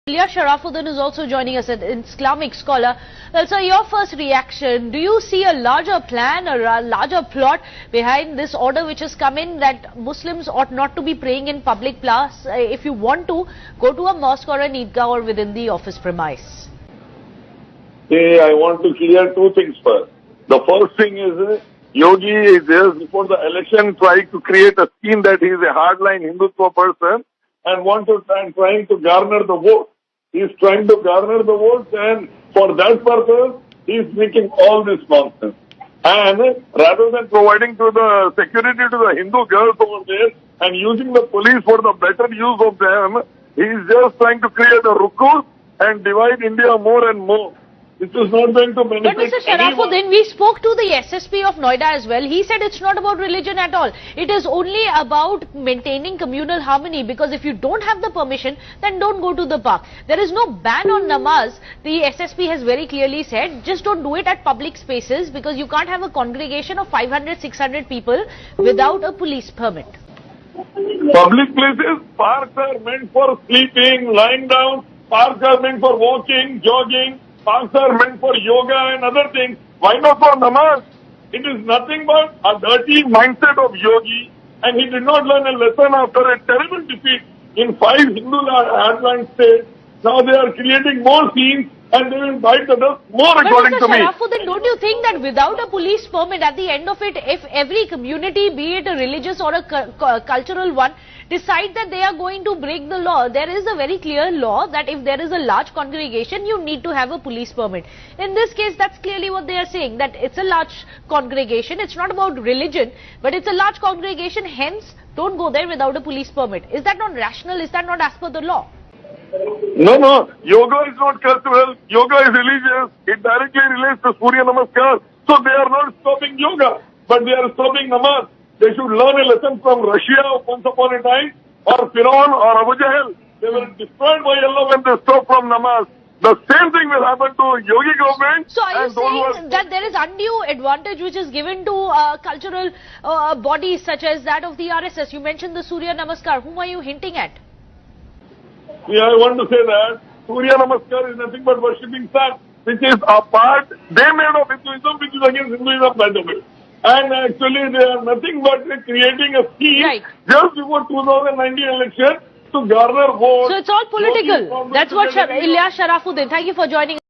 Ilyas Sharafuddin is also joining us, an Islamic scholar. Well, sir, your first reaction, do you see a larger plan or a larger plot behind this order which has come in that Muslims ought not to be praying in public place? If you want to, go to a mosque or an Eidgah or within the office premise. See, I want to clear two things first. The first thing is, Yogi is just before the election trying to create a scheme that he is a hardline Hindutva person and trying to garner the vote. He is trying to garner the votes, and for that purpose, he is making all this nonsense. And rather than providing to the security to the Hindu girls over there and using the police for the better use of them, he is just trying to create a rukus and divide India more and more. This is not going to benefit But Mr. Sharafuddin, we spoke to the SSP of Noida as well. He said it's not about religion at all. It is only about maintaining communal harmony, because if you don't have the permission, then don't go to the park. There is no ban on namaz. The SSP has very clearly said, just don't do it at public spaces, because you can't have a congregation of 500, 600 people without a police permit. Public places, parks are meant for sleeping, lying down. Parks are meant for walking, jogging. Parks are meant for yoga and other things. Why not for namaz? It is nothing but a dirty mindset of Yogi, and he did not learn a lesson after a terrible defeat in 5 Hindu heartland states. Now they are creating more scenes and they will bite the dust more, according to me. But Mr. Sharafuddin, don't you think that without a police permit, at the end of it, if every community, be it a religious or a cultural one, decide that they are going to break the law, there is a very clear law that if there is a large congregation, you need to have a police permit. In this case, that's clearly what they are saying, that it's a large congregation, it's not about religion, but it's a large congregation, hence don't go there without a police permit. Is that not rational? Is that not as per the law? No. Yoga is not cultural. Yoga is religious. It directly relates to Surya Namaskar. So they are not stopping yoga, but they are stopping namaz. They should learn a lesson from Russia once upon a time, or Firaun or Abu Jahl. They were destroyed by Allah when they stopped from namaz. The same thing will happen to Yogi government. So are you saying that there is undue advantage which is given to cultural bodies such as that of the RSS? You mentioned the Surya Namaskar. Whom are you hinting at? Yeah, I want to say that Surya Namaskar is nothing but worshipping sun, which is a part they made of Hinduism, which is against Hinduism, by the way. And actually, they are nothing but creating a scheme just before 2019 election to garner votes. So it's all political. That's what Ilyas Sharafuddin. Thank you for joining us.